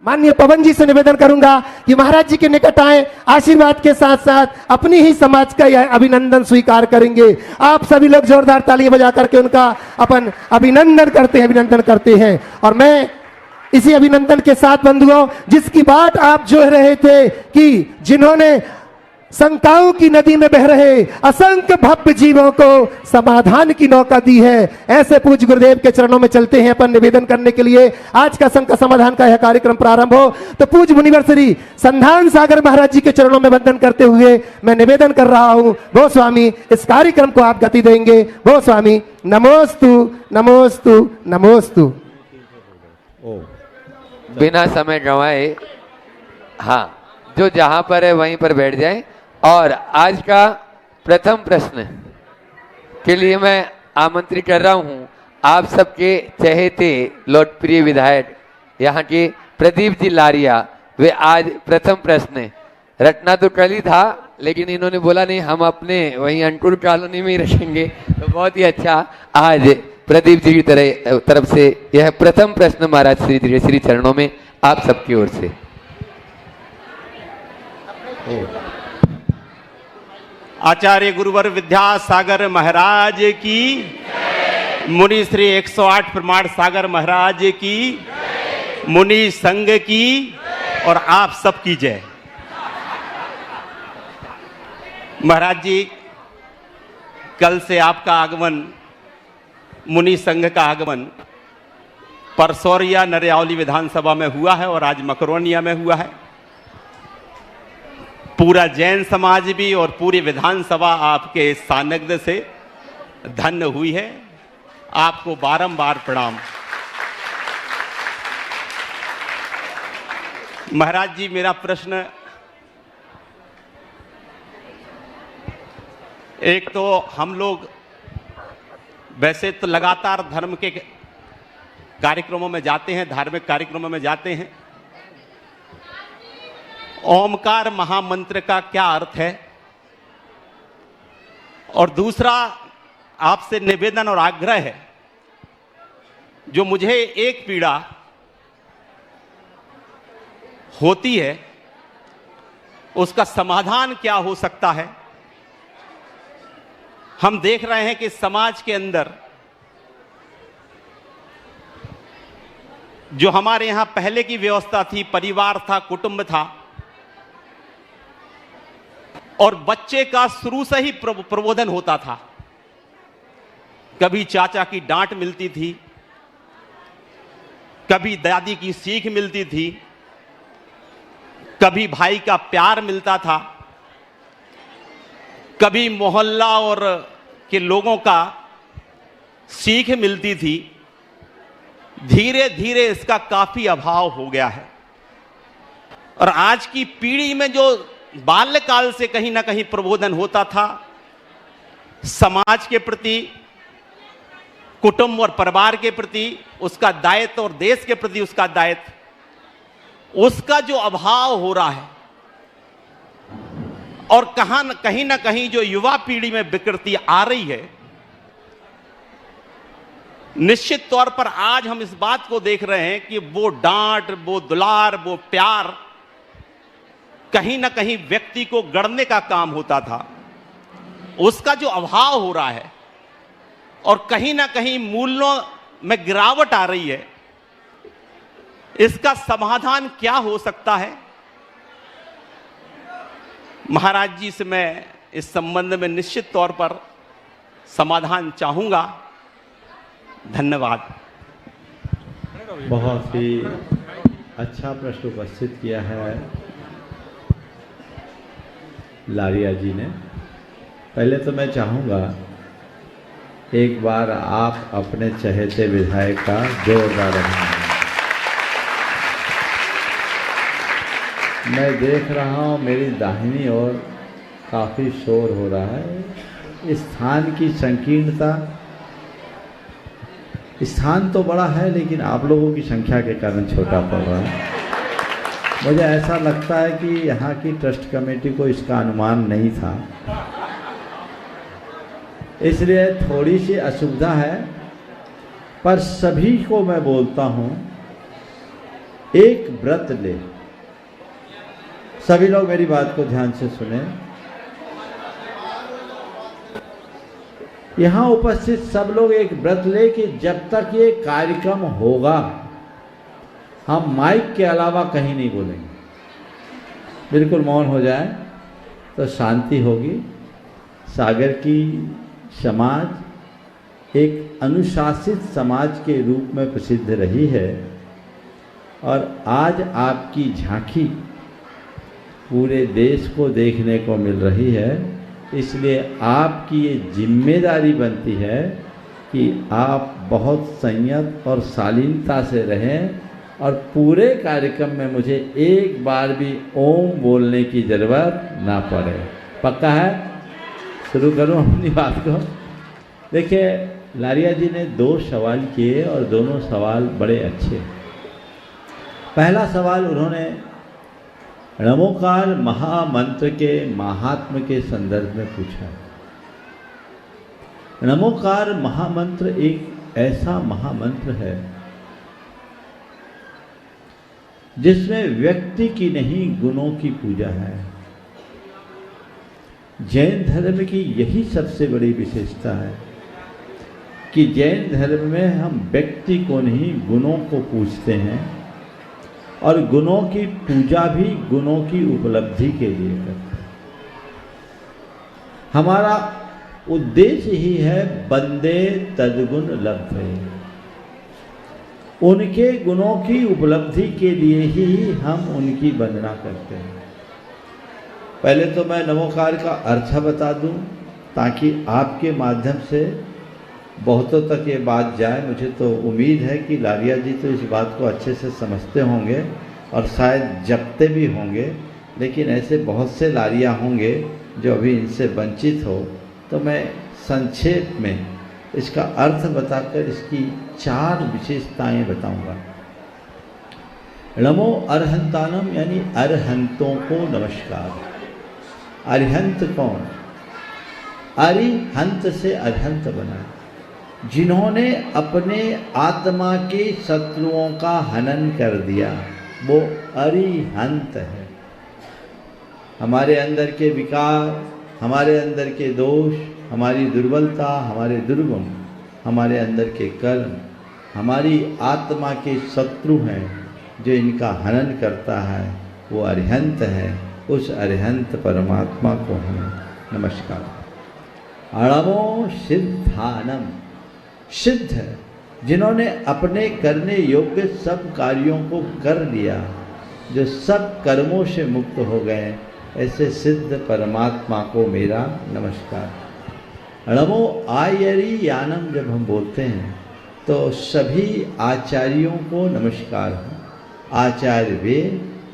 माननीय पवन जी से निवेदन करूंगा कि महाराज जी के निकट आए, आशीर्वाद के साथ साथ अपनी ही समाज का यह अभिनंदन स्वीकार करेंगे। आप सभी लोग जोरदार तालियां बजा करके उनका अपन अभिनंदन करते हैं। और मैं इसी अभिनंदन के साथ बंधुओं, जिसकी बात आप जो रहे थे कि जिन्होंने शंकाओं की नदी में बह रहे असंख्य भव्य जीवों को समाधान की नौका दी है, ऐसे पूज्य गुरुदेव के चरणों में चलते हैं अपन निवेदन करने के लिए। आज का शंका समाधान का यह कार्यक्रम प्रारंभ हो तो पूज्य मुनिवर श्री संधान सागर महाराज जी के चरणों में वंदन करते हुए मैं निवेदन कर रहा हूं, गो स्वामी इस कार्यक्रम को आप गति देंगे। गो स्वामी नमोस्तु नमोस्तु नमोस्तु। बिना समय गंवाए हाँ, जो जहां पर है वहीं पर बैठ जाएं। और आज का प्रथम प्रश्न के लिए मैं आमंत्रित कर रहा हूं आप सबके चहेते लोकप्रिय विधायक यहाँ के प्रदीप जी लारिया। वे आज प्रथम प्रश्न रटना तो कल ही था, लेकिन इन्होंने बोला नहीं हम अपने वहीं अंकुर कॉलोनी में ही रखेंगे, तो बहुत ही अच्छा आज प्रदीप जी की तरफ से यह प्रथम प्रश्न महाराज श्री चरणों में आप सबकी ओर से। आचार्य गुरुवर विद्यासागर महाराज की, मुनि श्री 108 प्रमाण सागर महाराज की, मुनि संघ की और आप सबकी जय। महाराज जी, कल से आपका आगमन, मुनि संघ का आगमन परसौरिया नरियावली विधानसभा में हुआ है और आज मकरोनिया में हुआ है। पूरा जैन समाज भी और पूरी विधानसभा आपके सानिध्य से धन्य हुई है। आपको बारंबार प्रणाम। महाराज जी, मेरा प्रश्न एक तो हम लोग वैसे तो लगातार धर्म के कार्यक्रमों में जाते हैं, धार्मिक कार्यक्रमों में जाते हैं। ओमकार महामंत्र का क्या अर्थ है? और दूसरा आपसे निवेदन और आग्रह है, जो मुझे एक पीड़ा होती है उसका समाधान क्या हो सकता है? हम देख रहे हैं कि समाज के अंदर जो हमारे यहां पहले की व्यवस्था थी, परिवार था, कुटुंब था, और बच्चे का शुरू से ही प्रबोधन होता था। कभी चाचा की डांट मिलती थी, कभी दादी की सीख मिलती थी, कभी भाई का प्यार मिलता था, कभी मोहल्ला और के लोगों का सीख मिलती थी। धीरे धीरे इसका काफी अभाव हो गया है और आज की पीढ़ी में जो बाल्यकाल से कहीं ना कहीं प्रबोधन होता था समाज के प्रति, कुटुंब और परिवार के प्रति उसका दायित्व और देश के प्रति उसका दायित्व, उसका जो अभाव हो रहा है और कहीं ना कहीं जो युवा पीढ़ी में विकृति आ रही है, निश्चित तौर पर आज हम इस बात को देख रहे हैं कि वो डांट, वो दुलार, वो प्यार कहीं ना कहीं व्यक्ति को गढ़ने का काम होता था, उसका जो अभाव हो रहा है और कहीं ना कहीं मूल्यों में गिरावट आ रही है, इसका समाधान क्या हो सकता है? महाराज जी से मैं इस संबंध में निश्चित तौर पर समाधान चाहूंगा। धन्यवाद। बहुत ही अच्छा प्रश्न उपस्थित किया है लारिया जी ने। पहले तो मैं चाहूँगा एक बार आप अपने चहेते विधायक का जोरदार अभिनंदन। मैं देख रहा हूँ मेरी दाहिनी ओर काफ़ी शोर हो रहा है। स्थान की संकीर्णता, स्थान तो बड़ा है लेकिन आप लोगों की संख्या के कारण छोटा पड़ रहा है। मुझे ऐसा लगता है कि यहाँ की ट्रस्ट कमेटी को इसका अनुमान नहीं था, इसलिए थोड़ी सी असुविधा है। पर सभी को मैं बोलता हूँ एक व्रत ले। सभी लोग मेरी बात को ध्यान से सुने। यहां उपस्थित सब लोग एक व्रत ले कि जब तक ये कार्यक्रम होगा हम माइक के अलावा कहीं नहीं बोलेंगे। बिल्कुल मौन हो जाए तो शांति होगी। सागर की समाज एक अनुशासित समाज के रूप में प्रसिद्ध रही है और आज आपकी झांकी पूरे देश को देखने को मिल रही है। इसलिए आपकी ये जिम्मेदारी बनती है कि आप बहुत संयत और शालीनता से रहें और पूरे कार्यक्रम में मुझे एक बार भी ओम बोलने की ज़रूरत ना पड़े। पक्का है? शुरू करूं अपनी बात को। देखिए, लारिया जी ने 2 सवाल किए और दोनों सवाल बड़े अच्छे। पहला सवाल उन्होंने नमोकार महामंत्र के महात्म्य के संदर्भ में पूछा। नमोकार महामंत्र एक ऐसा महामंत्र है जिसमें व्यक्ति की नहीं गुणों की पूजा है। जैन धर्म की यही सबसे बड़ी विशेषता है कि जैन धर्म में हम व्यक्ति को नहीं गुणों को पूजते हैं और गुणों की पूजा भी गुणों की उपलब्धि के लिए करते हैं। हमारा उद्देश्य ही है बंदे तद्गुण लब्धे। उनके गुणों की उपलब्धि के लिए ही हम उनकी वंदना करते हैं। पहले तो मैं नमोकार का अर्थ बता दूं ताकि आपके माध्यम से बहुतों तक ये बात जाए। मुझे तो उम्मीद है कि लारिया जी तो इस बात को अच्छे से समझते होंगे और शायद जपते भी होंगे, लेकिन ऐसे बहुत से लारिया होंगे जो अभी इनसे वंचित हो। तो मैं संक्षेप में इसका अर्थ बताकर इसकी 4 विशेषताएं बताऊंगा। नमो अरहंतानम यानी अरहंतों को नमस्कार। अरिहंत कौन? अरिहंत से अरहंत बना, जिन्होंने अपने आत्मा के शत्रुओं का हनन कर दिया, वो अरिहंत है। हमारे अंदर के विकार, हमारे अंदर के दोष, हमारी दुर्बलता, हमारे दुर्गुण, हमारे अंदर के कर्म हमारी आत्मा के शत्रु हैं। जो इनका हनन करता है वो अरिहंत है। उस अरिहंत परमात्मा को हम नमस्कार। अणमो सिद्धानम, सिद्ध जिन्होंने अपने करने योग्य सब कार्यों को कर लिया, जो सब कर्मों से मुक्त हो गए, ऐसे सिद्ध परमात्मा को मेरा नमस्कार। नमो आयरी यानम जब हम बोलते हैं तो सभी आचार्यों को नमस्कार हो। आचार्य वे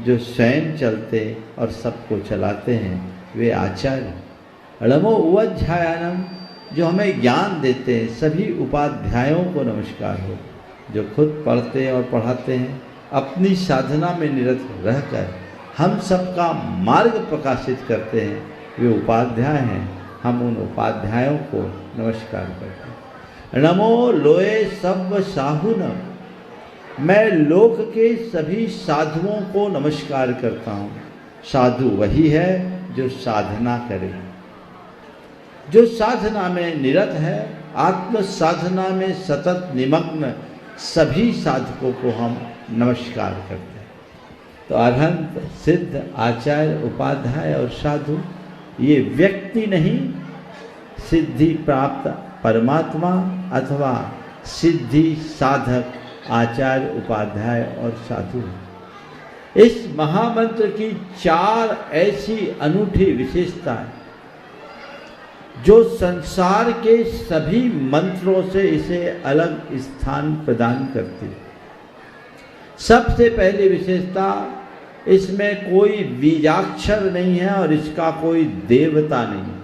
जो स्वयं चलते और सबको चलाते हैं, वे आचार्य। नमो उपाध्यायानम जो हमें ज्ञान देते हैं, सभी उपाध्यायों को नमस्कार हो। जो खुद पढ़ते और पढ़ाते हैं, अपनी साधना में निरत रहकर हम सबका मार्ग प्रकाशित करते हैं, वे उपाध्याय हैं। हम उन उपाध्यायों को नमस्कार करते हैं। नमो लोए सब साहुनम, मैं लोक के सभी साधुओं को नमस्कार करता हूँ। साधु वही है जो साधना करे, जो साधना में निरत है, आत्म साधना में सतत निमग्न सभी साधकों को हम नमस्कार करते हैं। तो अरहंत, सिद्ध, आचार्य, उपाध्याय और साधु ये व्यक्ति नहीं, सिद्धि प्राप्त परमात्मा अथवा सिद्धि साधक आचार्य, उपाध्याय और साधु। इस महामंत्र की 4 ऐसी अनूठी विशेषताएं जो संसार के सभी मंत्रों से इसे अलग स्थान प्रदान करती है। सबसे पहली विशेषता, इसमें कोई बीजाक्षर नहीं है और इसका कोई देवता नहीं है।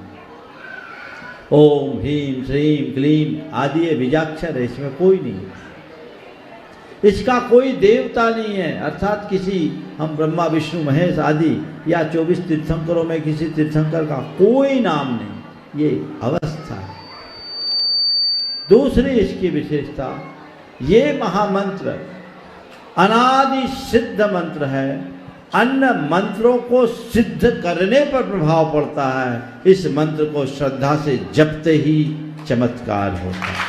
ओम ह्रीम श्रीम क्लीम आदि ये बीजाक्षर है, इसमें कोई नहीं है। इसका कोई देवता नहीं है, अर्थात किसी हम ब्रह्मा विष्णु महेश आदि या 24 तीर्थंकरों में किसी तीर्थंकर का कोई नाम नहीं, ये अवस्था है। दूसरी इसकी विशेषता, ये महामंत्र अनादि सिद्ध मंत्र है। अन्य मंत्रों को सिद्ध करने पर प्रभाव पड़ता है, इस मंत्र को श्रद्धा से जपते ही चमत्कार होता है।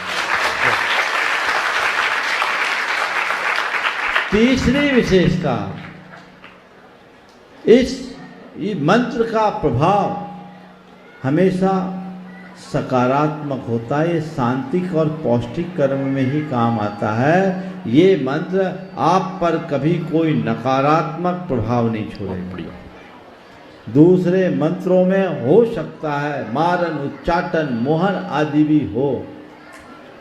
तीसरी विशेषता, इस मंत्र का प्रभाव हमेशा सकारात्मक होता है। ये शांतिक और पौष्टिक कर्म में ही काम आता है। ये मंत्र आप पर कभी कोई नकारात्मक प्रभाव नहीं छोड़ेगा। दूसरे मंत्रों में हो सकता है मारन, उच्चाटन, मोहन आदि भी हो,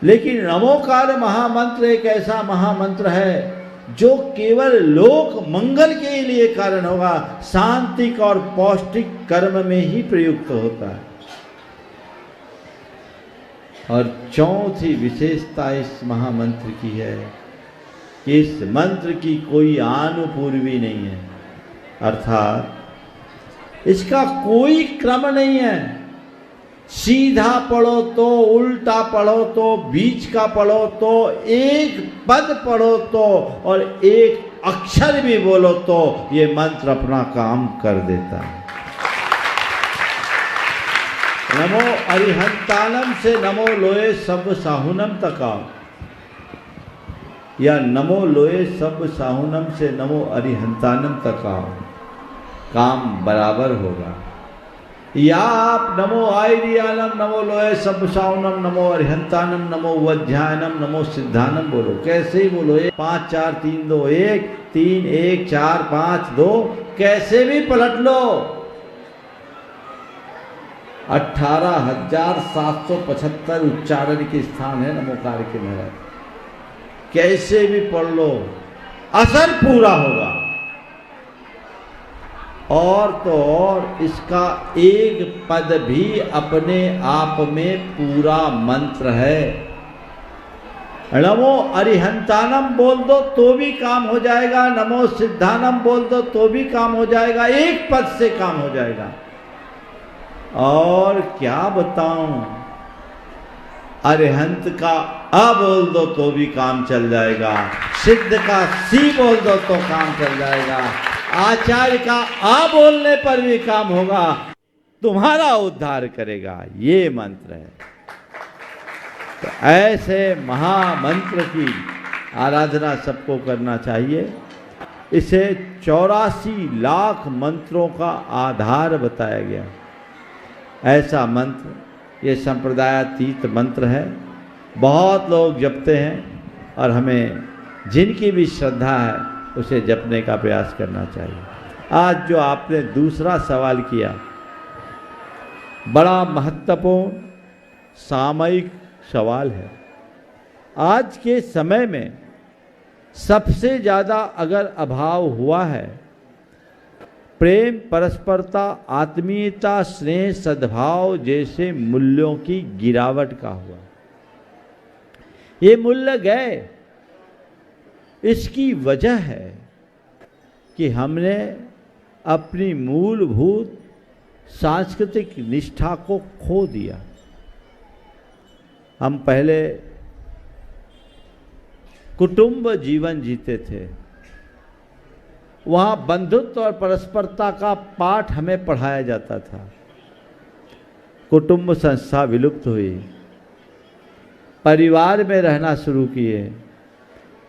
लेकिन नमोकार महामंत्र एक ऐसा महामंत्र है जो केवल लोक मंगल के लिए कारण होगा, शांतिक और पौष्टिक कर्म में ही प्रयुक्त होता है। और चौथी विशेषता इस महामंत्र की है कि इस मंत्र की कोई आनुपूर्वी नहीं है, अर्थात इसका कोई क्रम नहीं है। सीधा पढ़ो तो, उल्टा पढ़ो तो, बीच का पढ़ो तो, एक पद पढ़ो तो और एक अक्षर भी बोलो तो ये मंत्र अपना काम कर देता है। नमो अरिहंतानम से नमो लोए सब साहुनम तक आओ, या नमो लोए सब साहुनम से नमो अरिहंतानम तक आओ, काम बराबर होगा। या आप नमो आयरियानम नमो लोए सब साहुनम नमो अरिहंतानम नमो वध्यायनम नमो सिद्धानम बोलो, कैसे ही बोलो, 5 4 3 2 1 3 1 4 5 2, कैसे भी पलट लो। 18,775 उच्चारण के स्थान है नमोकार के महाराज, कैसे भी पढ़ लो असर पूरा होगा। और तो और इसका एक पद भी अपने आप में पूरा मंत्र है। नमो अरिहंतानम बोल दो तो भी काम हो जाएगा, नमो सिद्धानम बोल दो तो भी काम हो जाएगा, एक पद से काम हो जाएगा। और क्या बताऊं, अरिहंत का अ बोल दो तो भी काम चल जाएगा, सिद्ध का सी बोल दो तो काम चल जाएगा, आचार्य का आ बोलने पर भी काम होगा, तुम्हारा उद्धार करेगा। ये मंत्र है। तो ऐसे महामंत्र की आराधना सबको करना चाहिए। इसे 84 लाख मंत्रों का आधार बताया गया। ऐसा मंत्र ये संप्रदायातीत मंत्र है, बहुत लोग जपते हैं और हमें जिनकी भी श्रद्धा है उसे जपने का प्रयास करना चाहिए। आज जो आपने दूसरा सवाल किया, बड़ा महत्वपूर्ण सामयिक सवाल है। आज के समय में सबसे ज़्यादा अगर अभाव हुआ है प्रेम, परस्परता, आत्मीयता, स्नेह, सद्भाव जैसे मूल्यों की गिरावट का हुआ। ये मूल्य गए, इसकी वजह है कि हमने अपनी मूलभूत सांस्कृतिक निष्ठा को खो दिया। हम पहले कुटुंब जीवन जीते थे, वहाँ बंधुत्व और परस्परता का पाठ हमें पढ़ाया जाता था। कुटुंब संस्था विलुप्त हुई, परिवार में रहना शुरू किए,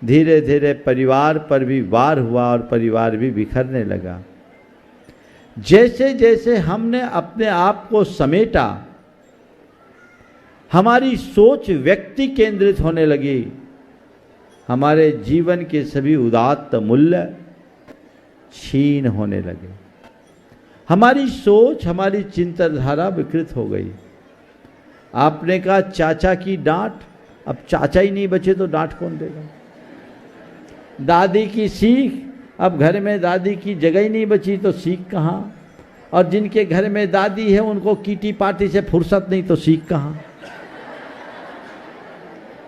धीरे धीरे परिवार पर भी वार हुआ और परिवार भी बिखरने लगा। जैसे जैसे हमने अपने आप को समेटा, हमारी सोच व्यक्ति केंद्रित होने लगी, हमारे जीवन के सभी उदात्त मूल्य क्षीण होने लगे, हमारी सोच, हमारी चिंतनधारा विकृत हो गई। आपने कहा चाचा की डांट, अब चाचा ही नहीं बचे तो डांट कौन देगा। दादी की सीख, अब घर में दादी की जगह ही नहीं बची तो सीख कहाँ। और जिनके घर में दादी है उनको कीटी पार्टी से फुर्सत नहीं तो सीख कहाँ।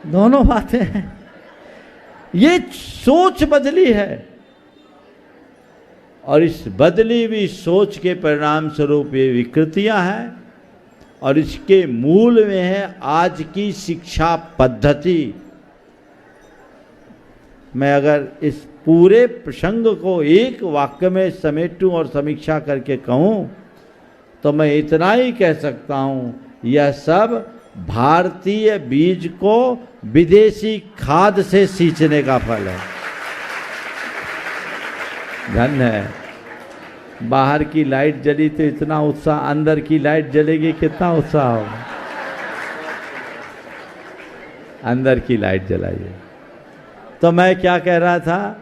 दोनों बातें हैं। ये सोच बदली है और इस बदली हुई सोच के परिणाम स्वरूप ये विकृतियां हैं और इसके मूल में है आज की शिक्षा पद्धति। मैं अगर इस पूरे प्रसंग को एक वाक्य में समेटूं और समीक्षा करके कहूं तो मैं इतना ही कह सकता हूं, यह सब भारतीय बीज को विदेशी खाद से सींचने का फल है। धन्य है। बाहर की लाइट जली तो इतना उत्साह, अंदर की लाइट जलेगी कितना उत्साह होगा। अंदर की लाइट जलाइए। तो मैं क्या कह रहा था,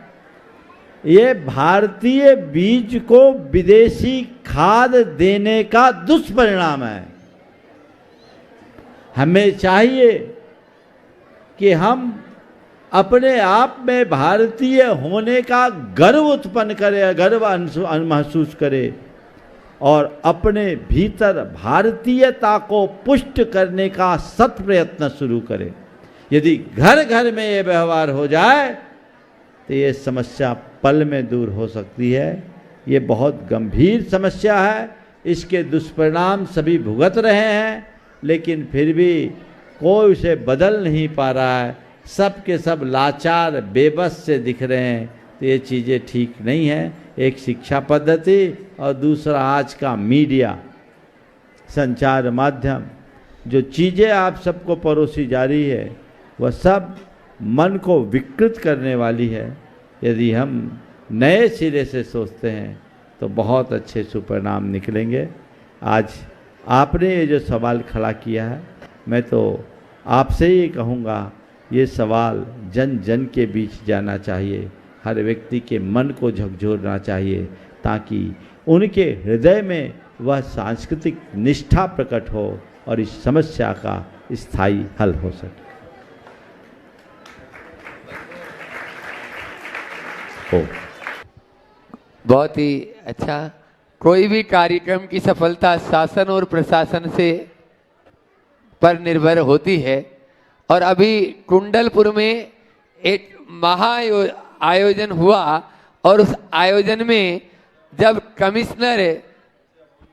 ये भारतीय बीज को विदेशी खाद देने का दुष्परिणाम है। हमें चाहिए कि हम अपने आप में भारतीय होने का गर्व उत्पन्न करें, गर्व महसूस करें और अपने भीतर भारतीयता को पुष्ट करने का सत प्रयत्न शुरू करें। यदि घर घर में ये व्यवहार हो जाए तो ये समस्या पल में दूर हो सकती है। ये बहुत गंभीर समस्या है, इसके दुष्परिणाम सभी भुगत रहे हैं, लेकिन फिर भी कोई उसे बदल नहीं पा रहा है। सब के सब लाचार बेबस से दिख रहे हैं। तो ये चीज़ें ठीक नहीं है। एक शिक्षा पद्धति और दूसरा आज का मीडिया, संचार माध्यम, जो चीज़ें आप सबको परोसी जा रही है वह सब मन को विकृत करने वाली है। यदि हम नए सिरे से सोचते हैं तो बहुत अच्छे सुपरिणाम निकलेंगे। आज आपने ये जो सवाल खड़ा किया है, मैं तो आपसे ही कहूँगा, ये सवाल जन जन के बीच जाना चाहिए, हर व्यक्ति के मन को झकझोरना चाहिए, ताकि उनके हृदय में वह सांस्कृतिक निष्ठा प्रकट हो और इस समस्या का स्थायी हल हो सके। बहुत ही अच्छा। कोई भी कार्यक्रम की सफलता शासन और प्रशासन से पर निर्भर होती है। और अभी कुंडलपुर में एक महा आयोजन हुआ और उस आयोजन में जब कमिश्नर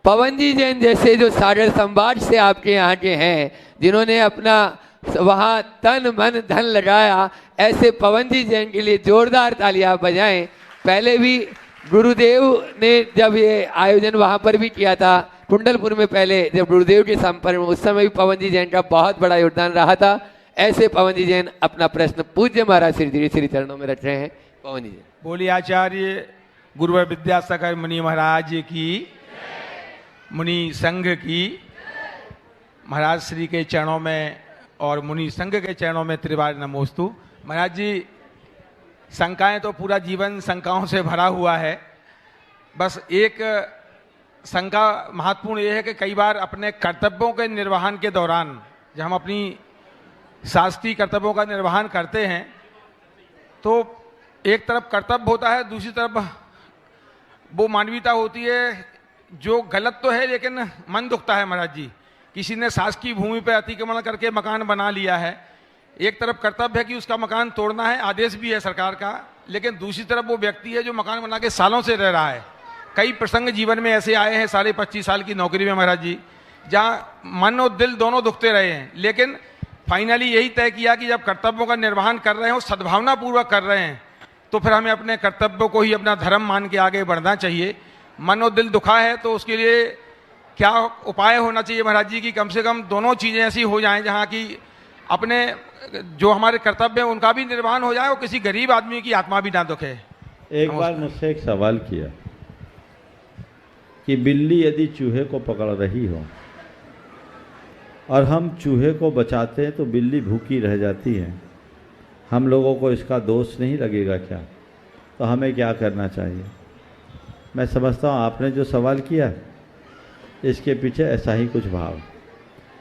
पवन जी जैन जैसे जो सागर संभाग से आपके यहाँ के हैं, जिन्होंने अपना वहाँ तन मन धन लगाया, ऐसे पवन जी जैन के लिए जोरदार तालियां बजाएं। पहले भी गुरुदेव ने जब ये आयोजन वहाँ पर भी किया था कुंडलपुर में, पहले जब गुरुदेव के संपर्क में, उस समय भी पवन जी जैन का बहुत बड़ा योगदान रहा था। ऐसे पवन जी जैन अपना प्रश्न पूज्य महाराज श्री चरणों में रख रहे हैं। पवन जी जैन। बोलिए आचार्य गुरुवर विद्यासागर मुनि महाराज की, मुनि संघ की, महाराज श्री के चरणों में और मुनि संघ के चरणों में त्रिवार नमोस्तु। महाराज जी, शंकाएं तो पूरा जीवन शंकाओं से भरा हुआ है। बस एक शंका महत्वपूर्ण ये है कि कई बार अपने कर्तव्यों के निर्वहन के दौरान, जब हम अपनी शासकीय कर्तव्यों का निर्वहन करते हैं, तो एक तरफ कर्तव्य होता है, दूसरी तरफ वो मानवीयता होती है जो गलत तो है लेकिन मन दुखता है। महाराज जी, किसी ने शासकीय भूमि पर अतिक्रमण करके मकान बना लिया है। एक तरफ कर्तव्य है कि उसका मकान तोड़ना है, आदेश भी है सरकार का, लेकिन दूसरी तरफ वो व्यक्ति है जो मकान बना के सालों से रह रहा है। कई प्रसंग जीवन में ऐसे आए हैं 25.5 साल की नौकरी में महाराज जी, जहाँ मन और दिल दोनों दुखते रहे हैं, लेकिन फाइनली यही तय किया कि जब कर्तव्यों का निर्वहन कर रहे हो, सद्भावना पूर्वक कर रहे हैं, तो फिर हमें अपने कर्तव्यों को ही अपना धर्म मान के आगे बढ़ना चाहिए। मन और दिल दुखा है तो उसके लिए क्या उपाय होना चाहिए महाराज जी, कि कम से कम दोनों चीज़ें ऐसी हो जाएं जहाँ की अपने जो हमारे कर्तव्य हैं उनका भी निर्वहन हो जाए और किसी गरीब आदमी की आत्मा भी ना दुखे। एक बार मुझसे एक सवाल किया कि बिल्ली यदि चूहे को पकड़ रही हो और हम चूहे को बचाते हैं तो बिल्ली भूखी रह जाती है, हम लोगों को इसका दोष नहीं लगेगा क्या? तो हमें क्या करना चाहिए? मैं समझता हूँ आपने जो सवाल किया इसके पीछे ऐसा ही कुछ भाव।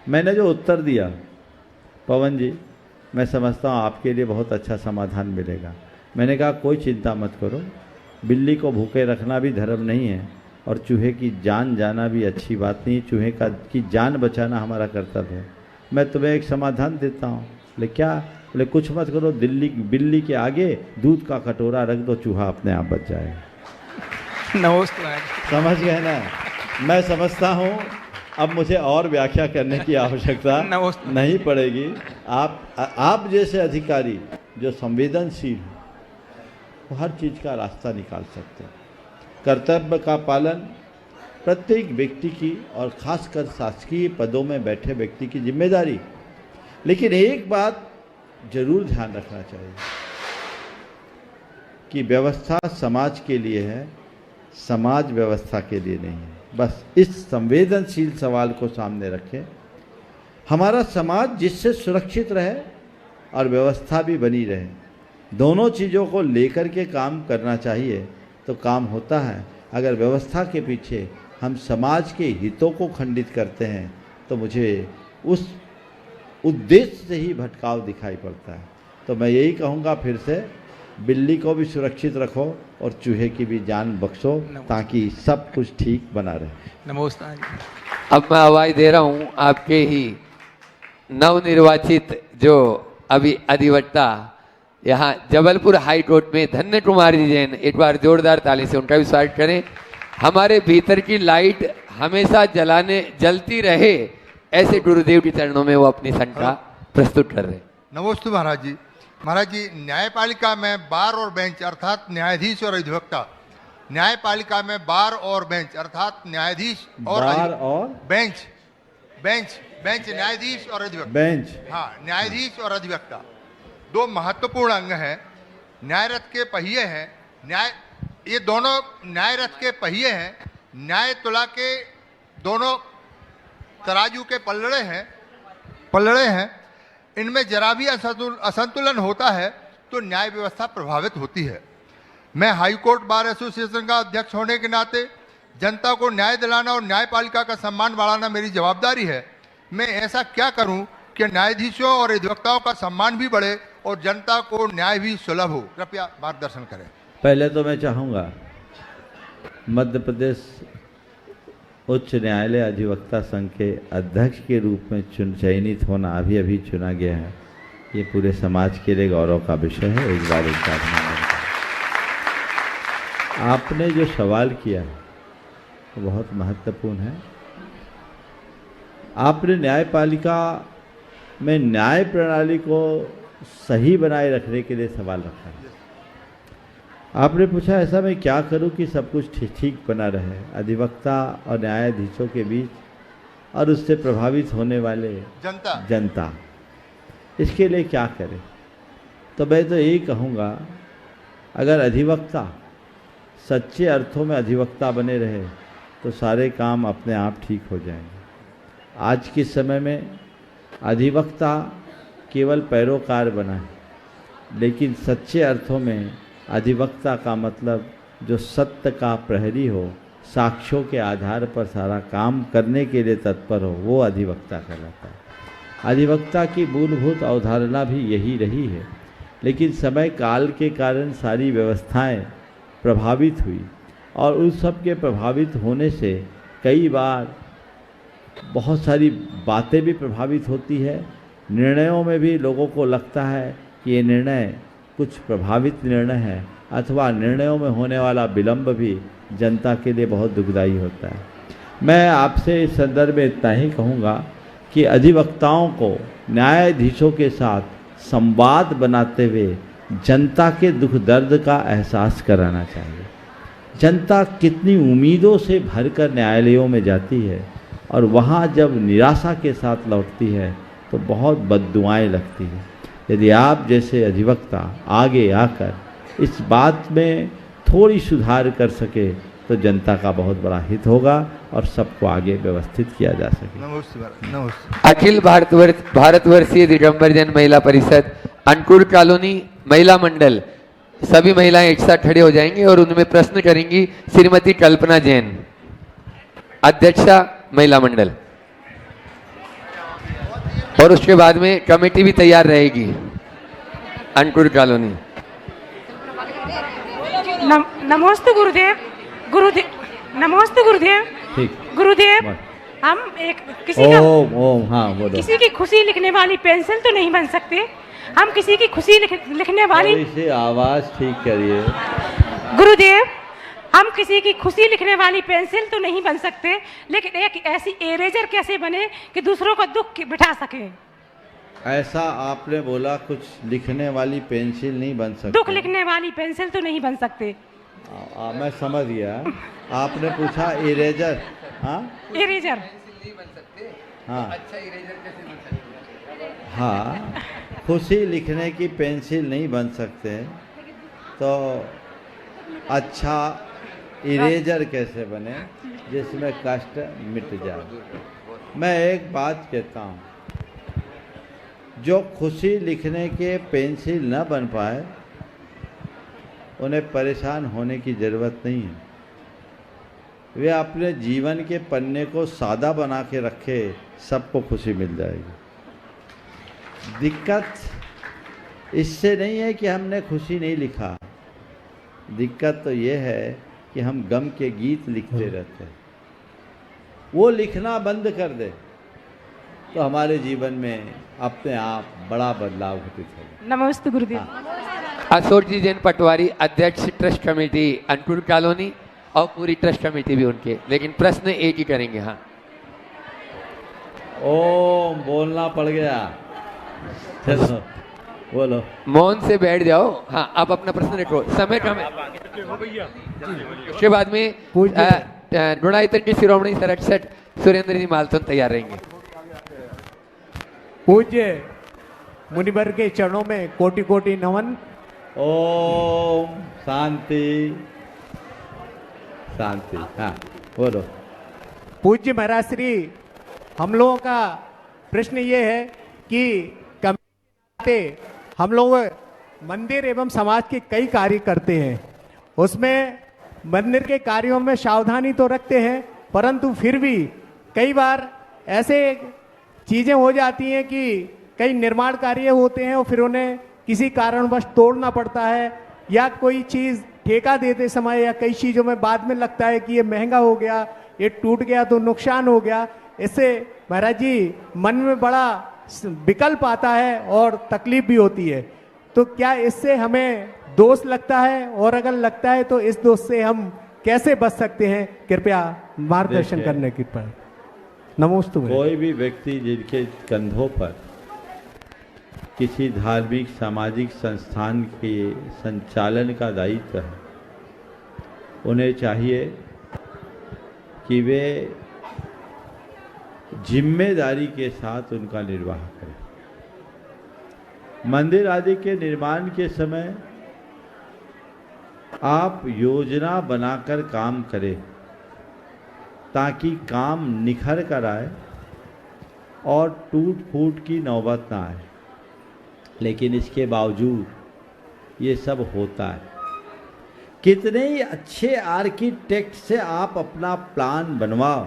मैंने जो उत्तर दिया पवन जी, मैं समझता हूँ आपके लिए बहुत अच्छा समाधान मिलेगा। मैंने कहा कोई चिंता मत करो, बिल्ली को भूखे रखना भी धर्म नहीं है और चूहे की जान जाना भी अच्छी बात नहीं। चूहे की जान बचाना हमारा कर्तव्य है। मैं तुम्हें एक समाधान देता हूँ। बोले क्या? बोले कुछ मत करो, बिल्ली के आगे दूध का कटोरा रख दो, चूहा अपने आप बच जाएगा। नमस्कार। समझ गए ना? मैं समझता हूँ अब मुझे और व्याख्या करने की आवश्यकता नहीं पड़ेगी। आप जैसे अधिकारी जो संवेदनशील, वो हर चीज़ का रास्ता निकाल सकते हैं। कर्तव्य का पालन प्रत्येक व्यक्ति की और खासकर शासकीय पदों में बैठे व्यक्ति की जिम्मेदारी। लेकिन एक बात जरूर ध्यान रखना चाहिए कि व्यवस्था समाज के लिए है, समाज व्यवस्था के लिए नहीं है। बस इस संवेदनशील सवाल को सामने रखें। हमारा समाज जिससे सुरक्षित रहे और व्यवस्था भी बनी रहे, दोनों चीज़ों को लेकर के काम करना चाहिए तो काम होता है। अगर व्यवस्था के पीछे हम समाज के हितों को खंडित करते हैं तो मुझे उस उद्देश्य से ही भटकाव दिखाई पड़ता है। तो मैं यही कहूँगा फिर से, बिल्ली को भी सुरक्षित रखो और चूहे की भी जान बख्शो ताकि सब कुछ ठीक बना रहे। नमस्कार। अब मैं आवाज दे रहा हूं आपके ही नवनिर्वाचित जो अभी अधिवक्ता यहाँ जबलपुर हाई कोर्ट में धन्य कुमार जी जैन, एक बार जोरदार ताली से उनका भी स्वागत करें। हमारे भीतर की लाइट हमेशा जलती रहे, ऐसे गुरुदेव के चरणों में वो अपनी शंका प्रस्तुत कर रहे। नमस्ते महाराज जी। महाराज जी, न्यायपालिका में बार और बेंच अर्थात न्यायाधीश और अधिवक्ता, न्यायपालिका में बार और बेंच अर्थात न्यायाधीश और बार और बेंच बेंच बेंच न्यायाधीश और अधिवक्ता, बेंच, हाँ, न्यायाधीश और अधिवक्ता दो महत्वपूर्ण अंग हैं। न्याय रथ के पहिए हैं, ये दोनों न्याय रथ के पहिए हैं। न्याय तुला के दोनों तराजू के पल्लड़े हैं। इनमें जरा भी असंतुलन होता है तो न्याय व्यवस्था प्रभावित होती है। मैं हाई कोर्ट बार एसोसिएशन का अध्यक्ष होने के नाते जनता को न्याय दिलाना और न्यायपालिका का सम्मान बढ़ाना मेरी जवाबदारी है। मैं ऐसा क्या करूं कि न्यायाधीशों और अधिवक्ताओं का सम्मान भी बढ़े और जनता को न्याय भी सुलभ हो। कृपया मार्गदर्शन करें। पहले तो मैं चाहूँगा मध्य प्रदेश उच्च न्यायालय अधिवक्ता संघ के अध्यक्ष के रूप में चयनित होना अभी चुना गया है, ये पूरे समाज के लिए गौरव का विषय है। एक बार आपने जो सवाल किया वो बहुत महत्वपूर्ण है। आपने न्यायपालिका में न्याय प्रणाली को सही बनाए रखने के लिए सवाल रखा है। आपने पूछा ऐसा मैं क्या करूं कि सब कुछ ठीक बना रहे अधिवक्ता और न्यायाधीशों के बीच और उससे प्रभावित होने वाले जनता इसके लिए क्या करें। तो मैं तो यही कहूँगा, अगर अधिवक्ता सच्चे अर्थों में अधिवक्ता बने रहे तो सारे काम अपने आप ठीक हो जाएंगे। आज के समय में अधिवक्ता केवल पैरोकार बना है, लेकिन सच्चे अर्थों में अधिवक्ता का मतलब जो सत्य का प्रहरी हो, साक्ष्यों के आधार पर सारा काम करने के लिए तत्पर हो, वो अधिवक्ता कहलाता है। अधिवक्ता की मूलभूत अवधारणा भी यही रही है, लेकिन समय काल के कारण सारी व्यवस्थाएं प्रभावित हुई और उस सब के प्रभावित होने से कई बार बहुत सारी बातें भी प्रभावित होती है। निर्णयों में भी लोगों को लगता है कि ये निर्णय कुछ प्रभावित निर्णय है, अथवा निर्णयों में होने वाला विलंब भी जनता के लिए बहुत दुखदायी होता है। मैं आपसे इस संदर्भ में इतना ही कहूँगा कि अधिवक्ताओं को न्यायाधीशों के साथ संवाद बनाते हुए जनता के दुख दर्द का एहसास कराना चाहिए। जनता कितनी उम्मीदों से भरकर न्यायालयों में जाती है और वहाँ जब निराशा के साथ लौटती है तो बहुत बद्दुआएं लगती हैं। यदि आप जैसे अधिवक्ता आगे आकर इस बात में थोड़ी सुधार कर सके तो जनता का बहुत बड़ा हित होगा और सबको आगे व्यवस्थित किया जा सके। नमस्ते। अखिल भारतवर्षीय दिगंबर जैन महिला परिषद अंकुर कॉलोनी महिला मंडल, सभी महिलाएं एक साथ खड़े हो जाएंगी और उनमें प्रश्न करेंगी श्रीमती कल्पना जैन, अध्यक्षा महिला मंडल, और उसके बाद में कमेटी भी तैयार रहेगी अंकुर कॉलोनी। नमस्ते गुरुदेव। नमस्ते गुरुदेव। ठीक। गुरुदेव, हम किसी की खुशी लिखने वाली पेंसिल तो नहीं बन सकते। हम किसी की खुशी लिखने वाली इसे आवाज ठीक करिए। गुरुदेव, हम किसी की खुशी लिखने वाली पेंसिल तो नहीं बन सकते, लेकिन एक ऐसी इरेजर कैसे बने कि दूसरों का दुख बिठा सके। ऐसा आपने बोला कुछ लिखने वाली पेंसिल नहीं बन सकती। दुख लिखने वाली पेंसिल तो नहीं बन सकते। मैं समझ गया। आपने पूछा इरेजर। हाँ इरेजर। हाँ हाँ, खुशी लिखने की पेंसिल नहीं बन सकते तो अच्छा इरेजर कैसे बने जिसमें कष्ट मिट जाए। मैं एक बात कहता हूँ, जो खुशी लिखने के पेंसिल न बन पाए उन्हें परेशान होने की ज़रूरत नहीं है। वे अपने जीवन के पन्ने को सादा बना के रखे, सबको खुशी मिल जाएगी। दिक्कत इससे नहीं है कि हमने खुशी नहीं लिखा, दिक्कत तो ये है कि हम गम के गीत लिखते रहते हैं। वो लिखना बंद कर दे तो हमारे जीवन में अपने आप बड़ा बदलाव घटित होगा। नमस्ते गुरुदेव। अशोक जी जैन पटवारी, अध्यक्ष ट्रस्ट कमेटी अनपुर कॉलोनी और पूरी ट्रस्ट कमेटी भी उनके, लेकिन प्रश्न एक ही करेंगे। हाँ ओम बोलना पड़ गया, चलो बोलो। मौन से बैठ जाओ। हाँ आप अपना प्रश्न रखो, समय कम है। उसके बाद में गुणायतन के शिरोमणि संरक्षक सुरेंद्र जी मालतोन तैयार रहेंगे। पूज्य मुनिवर के चरणों में कोटि कोटि नमन। ओम शांति शांति। हाँ बोलो। पूज्य महाराज श्री, हम लोगों का प्रश्न ये है कि हम लोग मंदिर एवं समाज के कई कार्य करते हैं, उसमें मंदिर के कार्यों में सावधानी तो रखते हैं, परंतु फिर भी कई बार ऐसे चीजें हो जाती हैं कि कई निर्माण कार्य होते हैं और फिर उन्हें किसी कारणवश तोड़ना पड़ता है, या कोई चीज ठेका देते समय या कई चीजों में बाद में लगता है कि ये महंगा हो गया, ये टूट गया तो नुकसान हो गया। इससे महाराज जी मन में बड़ा विकल्प आता है और तकलीफ भी होती है। तो क्या इससे हमें दोष लगता है, और अगर लगता है तो इस दोष से हम कैसे बच सकते हैं? कृपया मार्गदर्शन करने की पर। नमोस्तु। कोई भी व्यक्ति जिनके कंधों पर किसी धार्मिक सामाजिक संस्थान के संचालन का दायित्व है, उन्हें चाहिए कि वे जिम्मेदारी के साथ उनका निर्वाह करें। मंदिर आदि के निर्माण के समय आप योजना बनाकर काम करें ताकि काम निखर कर आए और टूट फूट की नौबत ना आए। लेकिन इसके बावजूद ये सब होता है। कितने ही अच्छे आर्किटेक्ट से आप अपना प्लान बनवाओ,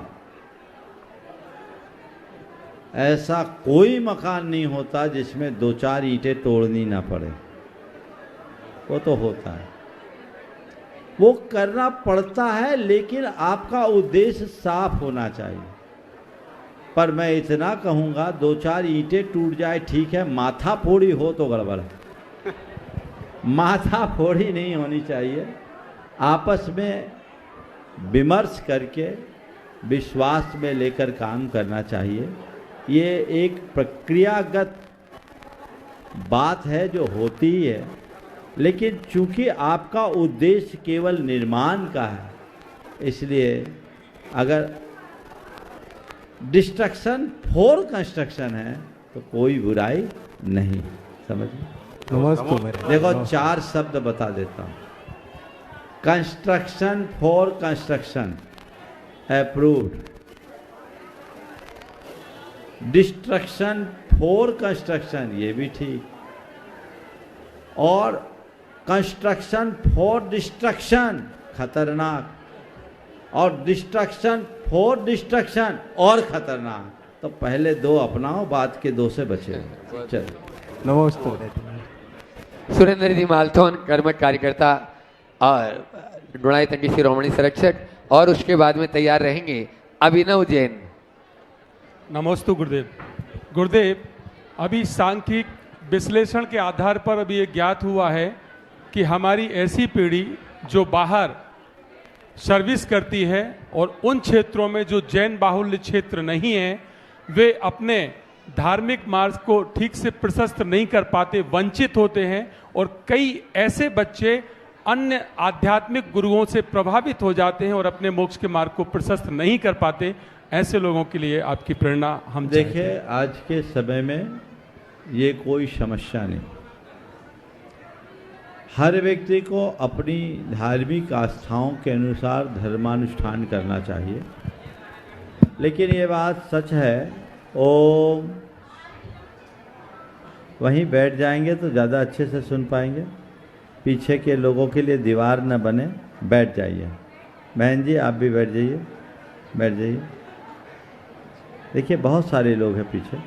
ऐसा कोई मकान नहीं होता जिसमें 2-4 ईंटें तोड़नी ना पड़े। वो तो होता है, वो करना पड़ता है, लेकिन आपका उद्देश्य साफ होना चाहिए। पर मैं इतना कहूँगा, 2-4 ईंटें टूट जाए ठीक है, माथा फोड़ी हो तो गड़बड़ है। माथा फोड़ी नहीं होनी चाहिए। आपस में विमर्श करके विश्वास में लेकर काम करना चाहिए। ये एक प्रक्रियागत बात है जो होती ही है, लेकिन चूंकि आपका उद्देश्य केवल निर्माण का है, इसलिए अगर डिस्ट्रक्शन फॉर कंस्ट्रक्शन है तो कोई बुराई नहीं। समझ देखो 4 शब्द बता देता हूँ। Construction for construction approved, destruction for construction ये भी ठीक, और कंस्ट्रक्शन फॉर डिस्ट्रक्शन खतरनाक, और डिस्ट्रक्शन फॉर डिस्ट्रक्शन और खतरनाक। तो पहले 2 अपनाओ, बाद के 2 से बचे। चलो नमस्ते। सुरेंद्र जी मालथोन कर्मठ कार्यकर्ता और गुणायतन के शिरोमणि संरक्षक, और उसके बाद में तैयार रहेंगे अभिनव जैन। नमोस्तु गुरुदेव। गुरुदेव, अभी सांख्यिक विश्लेषण के आधार पर अभी ये ज्ञात हुआ है कि हमारी ऐसी पीढ़ी जो बाहर सर्विस करती है और उन क्षेत्रों में जो जैन बाहुल्य क्षेत्र नहीं है, वे अपने धार्मिक मार्ग को ठीक से प्रशस्त नहीं कर पाते, वंचित होते हैं, और कई ऐसे बच्चे अन्य आध्यात्मिक गुरुओं से प्रभावित हो जाते हैं और अपने मोक्ष के मार्ग को प्रशस्त नहीं कर पाते। ऐसे लोगों के लिए आपकी प्रेरणा हम देखिए, आज के समय में ये कोई समस्या नहीं। हर व्यक्ति को अपनी धार्मिक आस्थाओं के अनुसार धर्मानुष्ठान करना चाहिए, लेकिन ये बात सच है, ओम वहीं बैठ जाएंगे तो ज़्यादा अच्छे से सुन पाएंगे। पीछे के लोगों के लिए दीवार न बने, बैठ जाइए। बहन जी आप भी बैठ जाइए, बैठ जाइए। देखिए बहुत सारे लोग हैं पीछे।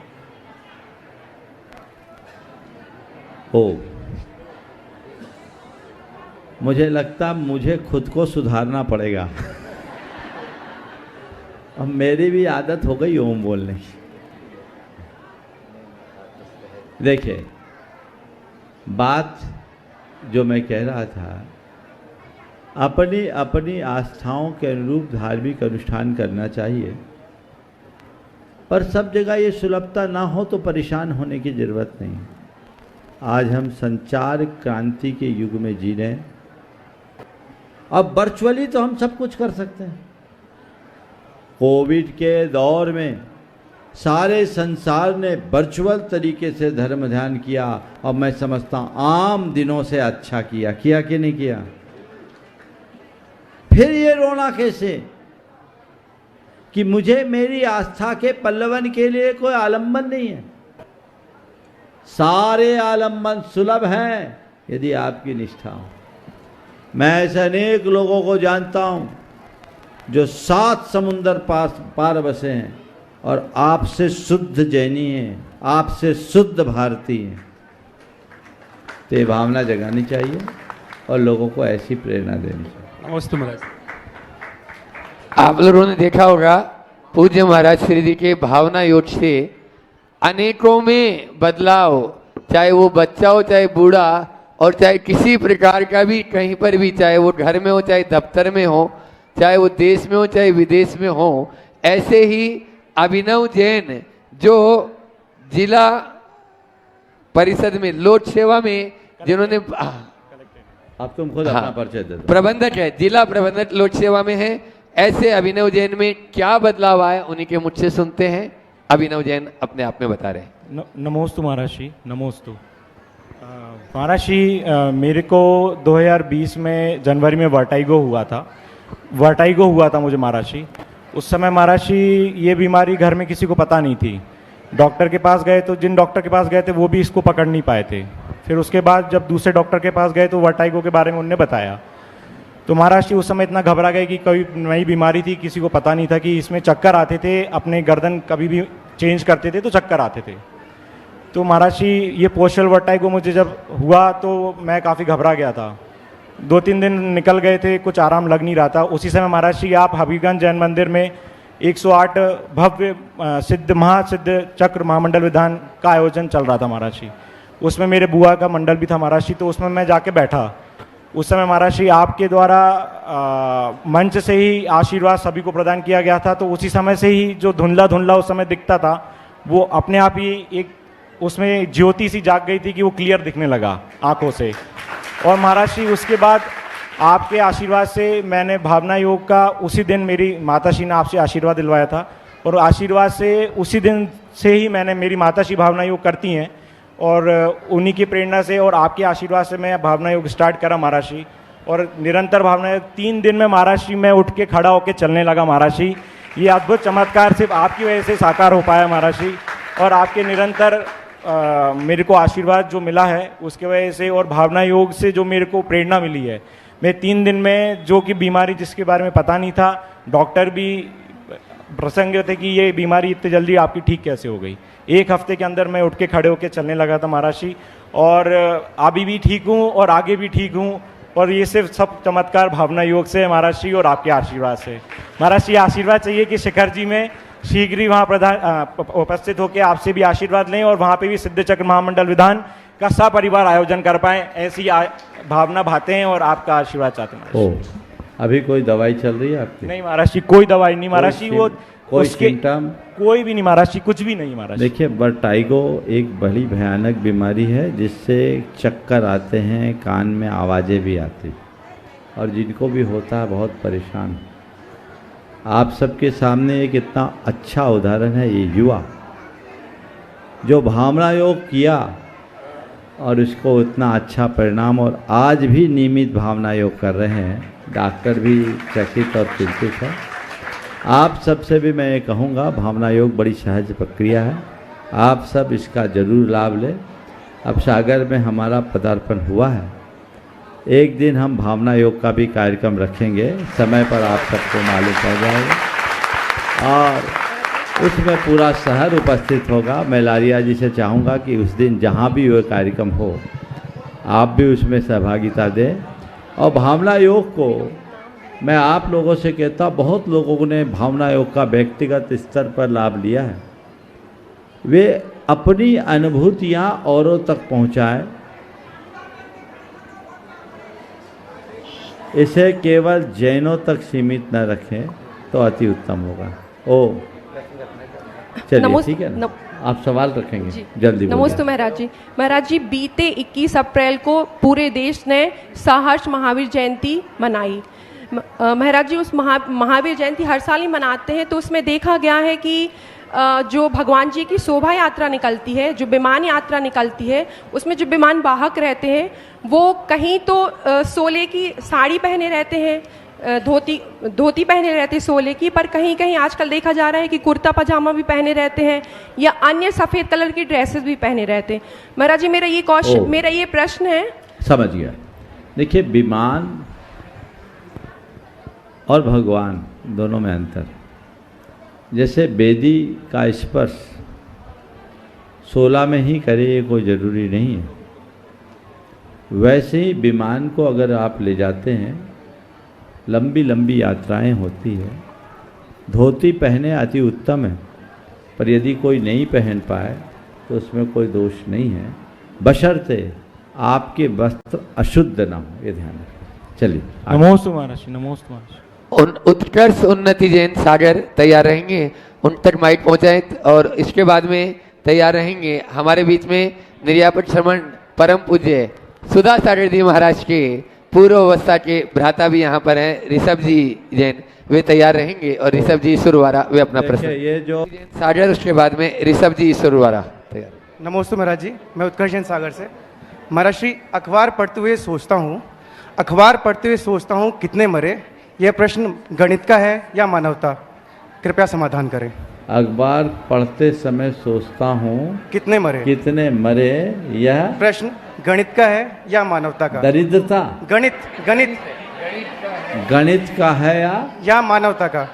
ओ मुझे लगता मुझे खुद को सुधारना पड़ेगा। अब मेरी भी आदत हो गई ओम बोलने की। देखिए बात जो मैं कह रहा था, अपनी अपनी आस्थाओं के अनुरूप धार्मिक अनुष्ठान करना चाहिए, पर सब जगह ये सुलभता ना हो तो परेशान होने की ज़रूरत नहीं। आज हम संचार क्रांति के युग में जी रहे हैं। अब वर्चुअली तो हम सब कुछ कर सकते हैं। कोविड के दौर में सारे संसार ने वर्चुअल तरीके से धर्म ध्यान किया, और मैं समझता हूँ आम दिनों से अच्छा किया कि नहीं किया। फिर ये रोना कैसे कि मुझे मेरी आस्था के पल्लवन के लिए कोई आलम्बन नहीं है। सारे आलम्बन सुलभ हैं यदि आपकी निष्ठा हो। मैं ऐसे अनेक लोगों को जानता हूं जो 7 समुंदर पार बसे हैं और आपसे शुद्ध जैनी हैं, आपसे शुद्ध भारतीय हैं। तो ये भावना जगानी चाहिए और लोगों को ऐसी प्रेरणा देनी चाहिए। नमस्ते महाराज। आप लोगों ने देखा होगा पूज्य महाराज श्री जी के भावना योग से अनेकों में बदलाव, चाहे वो बच्चा हो, चाहे बूढ़ा, और चाहे किसी प्रकार का भी कहीं पर भी, चाहे वो घर में हो, चाहे दफ्तर में हो, चाहे वो देश में हो, चाहे विदेश में हो। ऐसे ही अभिनव जैन जो जिला परिषद में लोक सेवा में जिन्होंने आप तुम खुद अपना परिचय दे दो। प्रबंधक है, जिला प्रबंधक लोक सेवा में है। ऐसे अभिनव जैन में क्या बदलाव आया उन्हीं के मुझसे सुनते हैं। अभिनव जैन अपने आप में बता रहे हैं। नमोस्तु महाराज जी, नमोस्तु महाराज जी। मेरे को 2020 में जनवरी में वर्टाइगो हुआ था मुझे महाराज जी। उस समय महाराज जी ये बीमारी घर में किसी को पता नहीं थी। डॉक्टर के पास गए तो जिन डॉक्टर के पास गए थे वो भी इसको पकड़ नहीं पाए थे। फिर उसके बाद जब दूसरे डॉक्टर के पास गए तो वर्टाइगो के बारे में उन्होंने बताया। तो महाराज जी उस समय इतना घबरा गए कि कोई नई बीमारी थी, किसी को पता नहीं था कि इसमें चक्कर आते थे, अपने गर्दन कभी भी चेंज करते थे तो चक्कर आते थे। तो महाराज जी ये पोस्टल वर्टाइगो मुझे जब हुआ तो मैं काफ़ी घबरा गया था। 2-3 दिन निकल गए थे, कुछ आराम लग नहीं रहा था। उसी समय महाराज जी आप हबीबगंज जैन मंदिर में 108 भव्य महासिद्ध चक्र महामंडल विधान का आयोजन चल रहा था महाराज जी। उसमें मेरे बुआ का मंडल भी था महाराज जी। तो उसमें मैं जाके बैठा। उस समय महाराज जी आपके द्वारा मंच से ही आशीर्वाद सभी को प्रदान किया गया था। तो उसी समय से ही जो धुंधला उस समय दिखता था वो अपने आप ही एक उसमें ज्योति सी जाग गई थी कि वो क्लियर दिखने लगा आंखों से। और महाराज जी उसके बाद आपके आशीर्वाद से मैंने भावना योग का उसी दिन मेरी माताश्री ने आपसे आशीर्वाद दिलवाया था, और आशीर्वाद से उसी दिन से ही मैंने मेरी माताश्री भावना योग करती हैं, और उन्हीं की प्रेरणा से और आपके आशीर्वाद से मैं भावना योग स्टार्ट करा महाराज जी। और निरंतर भावना योग 3 दिन में महाराज जी मैं उठ के खड़ा होकर चलने लगा महाराज जी। ये अद्भुत चमत्कार सिर्फ आपकी वजह से साकार हो पाया महाराज जी। और आपके निरंतर मेरे को आशीर्वाद जो मिला है उसके वजह से, और भावना योग से जो मेरे को प्रेरणा मिली है, मैं 3 दिन में जो कि बीमारी जिसके बारे में पता नहीं था, डॉक्टर भी प्रसंग थे कि ये बीमारी इतनी जल्दी आपकी ठीक कैसे हो गई। 1 हफ्ते के अंदर मैं उठ के खड़े होकर चलने लगा था महाराज जी, और अभी भी ठीक हूँ और आगे भी ठीक हूँ। और ये सिर्फ सब चमत्कार भावना योग से है महाराज जी, और आपके आशीर्वाद से। महाराज जी आशीर्वाद चाहिए कि शिखर जी में शीघ्र ही वहाँ उपस्थित होकर आपसे भी आशीर्वाद लें, और वहाँ पे भी सिद्ध चक्र महामंडल विधान का सपरिवार आयोजन कर पाएँ, ऐसी भावना भाते हैं और आपका आशीर्वाद चाहते हैं। अभी कोई दवाई चल रही है आपकी? नहीं महाराज जी कोई दवाई नहीं महाराज जी। वो कोई उसके सिम्टम? कोई भी नहीं महाराज जी, कुछ भी नहीं महाराज जी। देखिए, वर्टाइगो एक बड़ी भयानक बीमारी है जिससे चक्कर आते हैं, कान में आवाज़ें भी आती, और जिनको भी होता है बहुत परेशान। आप सबके सामने एक इतना अच्छा उदाहरण है ये युवा जो भावना योग किया और इसको इतना अच्छा परिणाम, और आज भी नियमित भावना योग कर रहे हैं। डॉक्टर भी चकित और चिंतित है। आप सबसे भी मैं ये कहूँगा, भावना योग बड़ी सहज प्रक्रिया है, आप सब इसका जरूर लाभ लें। अब सागर में हमारा पदार्पण हुआ है, एक दिन हम भावना योग का भी कार्यक्रम रखेंगे, समय पर आप सबको मालूम पड़ जाएगा, और उसमें पूरा शहर उपस्थित होगा। मैं लारिया जी से चाहूँगा कि उस दिन जहाँ भी वो कार्यक्रम हो आप भी उसमें सहभागिता दें। और भावना योग को मैं आप लोगों से कहता, बहुत लोगों ने भावना योग का व्यक्तिगत स्तर पर लाभ लिया है, वे अपनी अनुभूतियाँ औरों तक पहुँचाएं। इसे केवल जैनों तक सीमित न रखें तो अति उत्तम होगा। ओ चलिए, ठीक है ना? आप सवाल रखेंगे जल्दी? नमस्ते महाराज जी। महाराज जी, बीते 21 अप्रैल को पूरे देश ने सहर्ष महावीर जयंती मनाई। महाराज जी, उस महावीर जयंती हर साल ही मनाते हैं, तो उसमें देखा गया है कि जो भगवान जी की शोभा यात्रा निकलती है, जो विमान यात्रा निकलती है, उसमें जो विमान वाहक रहते हैं वो कहीं तो सोले की साड़ी पहने रहते हैं, धोती पहने रहते हैं सोले की, पर कहीं कहीं आजकल देखा जा रहा है कि कुर्ता पजामा भी पहने रहते हैं या अन्य सफ़ेद कलर की ड्रेसेस भी पहने रहते हैं। महाराज जी, मेरा ये प्रश्न है। समझ गया। देखिए, विमान और भगवान दोनों में अंतर। जैसे बेदी का स्पर्श 16 में ही करे, ये कोई ज़रूरी नहीं है, वैसे ही विमान को अगर आप ले जाते हैं, लंबी लंबी यात्राएं होती है, धोती पहने अति उत्तम है, पर यदि कोई नहीं पहन पाए तो उसमें कोई दोष नहीं है, बशर्ते आपके वस्त्र अशुद्ध ना हो, ये ध्यान रखें। चलिए, नमोस्तु महाराज, नमोस्तु महाराज। उत्कर्ष उन्नति जैन सागर तैयार रहेंगे, उन तक माइक पहुंचाए, और इसके बाद में तैयार रहेंगे हमारे बीच में निर्यापट श्रमण परम पूज्य सुधा सागर जी महाराज के पूर्व अवस्था के भ्राता भी यहाँ पर हैं, ऋषभ जी जैन, वे तैयार रहेंगे, और ऋषभ जी सुरवारा वे अपना प्रश्न। ये जो सागर, उसके बाद में ऋषभ जी सुरवारा तैयार। नमस्ते महाराज जी, मैं उत्कर्ष जैन सागर से। महाराज श्री, अखबार पढ़ते हुए सोचता हूँ कितने मरे, यह प्रश्न गणित का है या मानवता? कृपया समाधान करें। अखबार पढ़ते समय सोचता हूँ कितने मरे, यह प्रश्न गणित का है या मानवता का? दरिद्रता। गणित का है या मानवता का?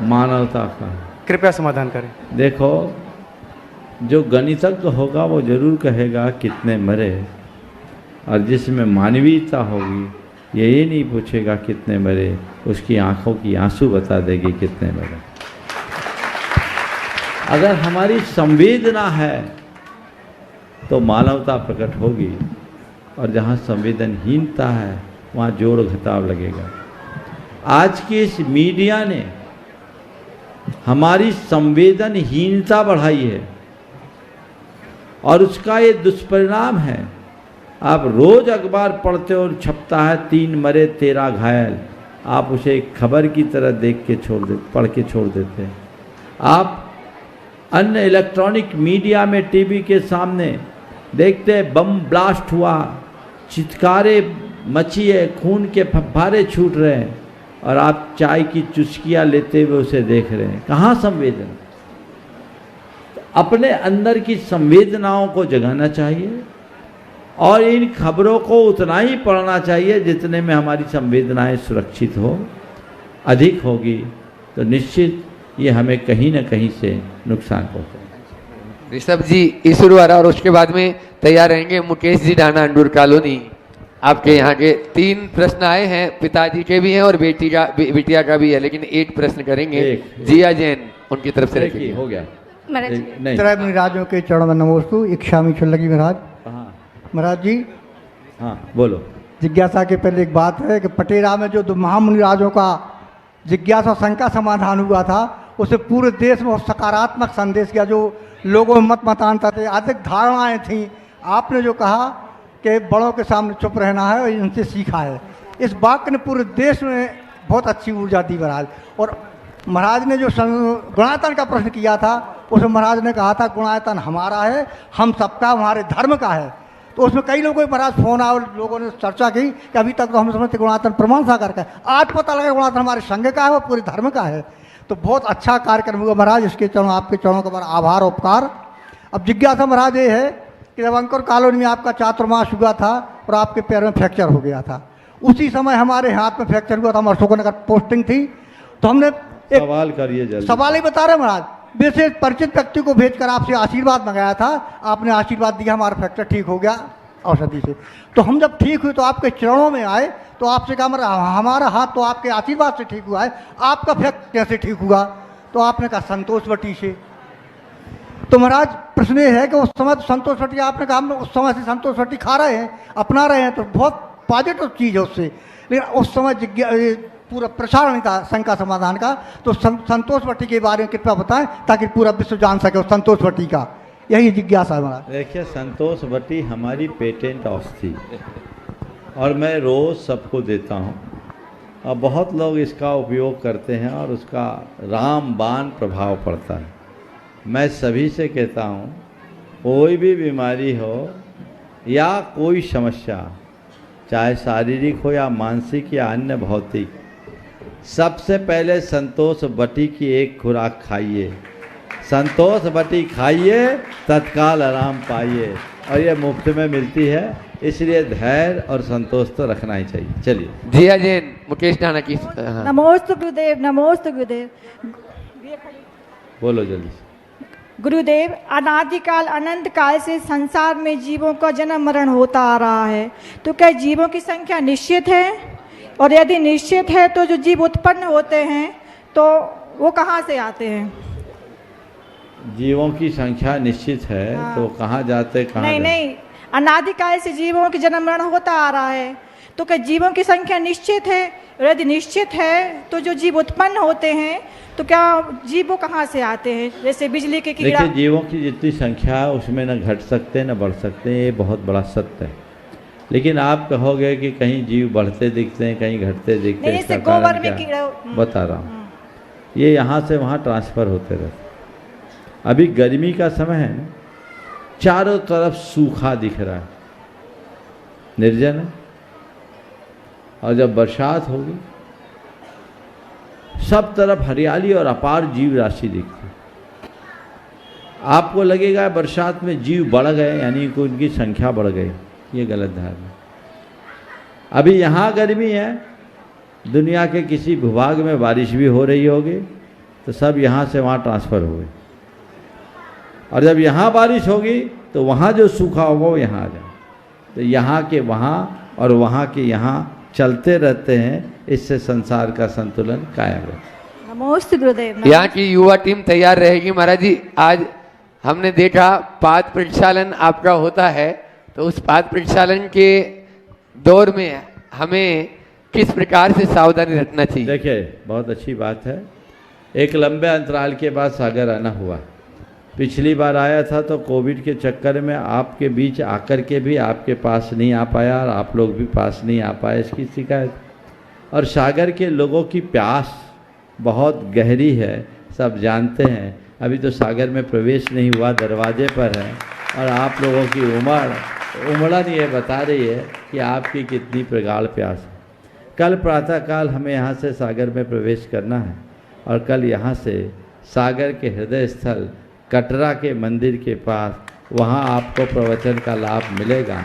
मानवता का। कृपया समाधान करें। देखो, जो गणितज्ञ होगा वो जरूर कहेगा कितने मरे, और जिसमें मानवीयता होगी यही नहीं पूछेगा कितने मरे, उसकी आंखों की आंसू बता देगी कितने मरे। अगर हमारी संवेदना है तो मानवता प्रकट होगी, और जहाँ संवेदनहीनता है वहाँ जोड़ घटाव लगेगा। आज की इस मीडिया ने हमारी संवेदनहीनता बढ़ाई है, और उसका ये दुष्परिणाम है। आप रोज अखबार पढ़ते हो, छपता है 3 मरे 13 घायल, आप उसे एक खबर की तरह पढ़ के छोड़ देते हैं। आप अन्य इलेक्ट्रॉनिक मीडिया में टीवी के सामने देखते हैं बम ब्लास्ट हुआ, चित्कारे मची है, खून के फव्वारे छूट रहे हैं, और आप चाय की चुस्कियाँ लेते हुए उसे देख रहे हैं। कहाँ संवेदना? अपने अंदर की संवेदनाओं को जगाना चाहिए, और इन खबरों को उतना ही पढ़ना चाहिए जितने में हमारी संवेदनाएं सुरक्षित हो। अधिक होगी तो निश्चित ये हमें कहीं न कहीं से नुकसान पहुंचाएगा। ऋषभ जी ईश्वरवारा, और उसके बाद में तैयार रहेंगे मुकेश जी डाना, अंडूर कॉलोनी। आपके यहाँ के 3 प्रश्न आए हैं, पिताजी के भी हैं और बिटिया का भी है, लेकिन 1 प्रश्न करेंगे। जिया जैन, उनकी तरफ से रखिए। हो गया त्रैमुनिराजों के चरणों में नमोस्तु। इच्छामी लगी महाराज। महाराज जी, हाँ बोलो। जिज्ञासा के पहले एक बात है कि पटेरा में जो 2 महामुनिराजों का जिज्ञासा शंका समाधान हुआ था, उसे पूरे देश में सकारात्मक संदेश किया। जो लोगों में मत मतांतर थे, अधिक धारणाएं थीं, आपने जो कहा कि बड़ों के सामने चुप रहना है और इनसे सीखा है, इस वाक्य ने पूरे देश में बहुत अच्छी ऊर्जा दी महाराज। और महाराज ने जो गुणायतन का प्रश्न किया था, उसमें महाराज ने कहा था गुणायतन हमारा है, हम सबका, हमारे धर्म का है। तो उसमें कई लोगों के महाराज फोन आए और लोगों ने चर्चा की कि अभी तक तो हम समझते गुणायतन प्रमाण सागर का है, आज पता लगा गुणायतन हमारे संघ का है और पूरे धर्म का है। तो बहुत अच्छा कार्यक्रम हुआ महाराज, इसके चरणों, आपके चरणों का बड़ा आभार उपकार। अब जिज्ञासा महाराज ये है कि जब अंकुर कॉलोनी में आपका चातुर्मास हुआ था और आपके पैर में फ्रैक्चर हो गया था, उसी समय हमारे हाथ में फ्रैक्चर हुआ था, हमारे अशोकनगर पोस्टिंग थी, तो हमने सवाल करिए जल्दी। सवाल ही बता रहे महाराज, विशेष परिचित व्यक्ति को भेजकर आपसे आशीर्वाद मंगाया था, आपने आशीर्वाद दिया, हमारा फ्रैक्चर ठीक हो गया औषधि से। तो हम जब ठीक हुए तो आपके चरणों में आए, तो आपसे कहा हमारा हाथ तो आपके आशीर्वाद से ठीक हुआ है, आपका फ्रैक्चर कैसे ठीक हुआ? तो आपने कहा संतोष वटी से। तो महाराज प्रश्न ये है कि उस समय तो संतोष वटी, आपने कहा हम उस समय से संतोष वटी खा रहे हैं, अपना रहे हैं, तो बहुत पॉजिटिव चीज़ है उससे, लेकिन उस समय पूरा प्रसार नहीं था शंका समाधान का। तो संतोष वटी के बारे में कृपया बताएं ताकि पूरा विश्व जान सके उस संतोष वटी का, यही जिज्ञासा है हमारा। देखिए, संतोष वटी हमारी पेटेंट औषधि थी और मैं रोज़ सबको देता हूँ और बहुत लोग इसका उपयोग करते हैं और उसका रामबाण प्रभाव पड़ता है। मैं सभी से कहता हूँ, कोई भी बीमारी हो या कोई समस्या, चाहे शारीरिक हो या मानसिक या अन्य भौतिक, सबसे पहले संतोष वटी की एक खुराक खाइए, संतोष वटी खाइए, तत्काल आराम पाइए, और ये मुफ्त में मिलती है, इसलिए धैर्य और संतोष तो रखना ही चाहिए। चलिए जिया जैन, मुकेश नाना की। हाँ। नमोस्तु गुरुदेव, नमोस्तु गुरुदेव। बोलो जल्दी। गुरुदेव, अनादिकाल अनंत काल से संसार में जीवों का जन्म मरण होता आ रहा है, तो क्या जीवों की संख्या निश्चित है? और यदि निश्चित है तो जो जीव उत्पन्न होते हैं तो वो कहाँ से आते हैं? जीवों की संख्या निश्चित है। हाँ। तो कहाँ जाते, कहाँ नहीं, अनादिकाल से जीवों की जन्म मरण होता आ रहा है, तो क्या जीवों की संख्या निश्चित है? और यदि निश्चित है तो जो जीव उत्पन्न होते हैं तो क्या जीव वो कहाँ से आते हैं? जैसे बिजली के कीड़ा। देखिए, जीवों की जितनी संख्या है उसमें न घट सकते न बढ़ सकते, ये बहुत बड़ा सत्य है। लेकिन आप कहोगे कि कहीं जीव बढ़ते दिखते हैं, कहीं घटते दिखते हैं, इसका कारण क्या? बता रहा हूँ, ये यहाँ से वहाँ ट्रांसफ़र होते रहते। अभी गर्मी का समय है ना, चारों तरफ सूखा दिख रहा है, निर्जन है, और जब बरसात होगी सब तरफ हरियाली और अपार जीव राशि दिखती है। आपको लगेगा बरसात में जीव बढ़ गए, यानी कि उनकी संख्या बढ़ गई, ये गलत धारणा। अभी यहाँ गर्मी है, दुनिया के किसी भूभाग में बारिश भी हो रही होगी, तो सब यहाँ से वहाँ ट्रांसफ़र हो गए, और जब यहाँ बारिश होगी तो वहाँ जो सूखा होगा वो यहाँ आ जाए, तो यहाँ के वहाँ और वहाँ के यहाँ चलते रहते हैं, इससे संसार का संतुलन कायम है। नमोस्तु गुरुदेव। यहाँ की युवा टीम तैयार रहेगी महाराज जी। आज हमने देखा पाद प्रक्षालन आपका होता है, तो उस पाद प्रक्षालन के दौर में हमें किस प्रकार से सावधानी रखना चाहिए? देखिए, बहुत अच्छी बात है। एक लंबे अंतराल के बाद सागर आना हुआ। पिछली बार आया था तो कोविड के चक्कर में आपके बीच आकर के भी आपके पास नहीं आ पाया, और आप लोग भी पास नहीं आ पाए, इसकी शिकायत। और सागर के लोगों की प्यास बहुत गहरी है, सब जानते हैं। अभी तो सागर में प्रवेश नहीं हुआ, दरवाजे पर है, और आप लोगों की उमड़न ये बता रही है कि आपकी कितनी प्रगाढ़ प्यास है। कल प्रातःकाल हमें यहाँ से सागर में प्रवेश करना है, और कल यहाँ से सागर के हृदय स्थल कटरा के मंदिर के पास, वहाँ आपको प्रवचन का लाभ मिलेगा।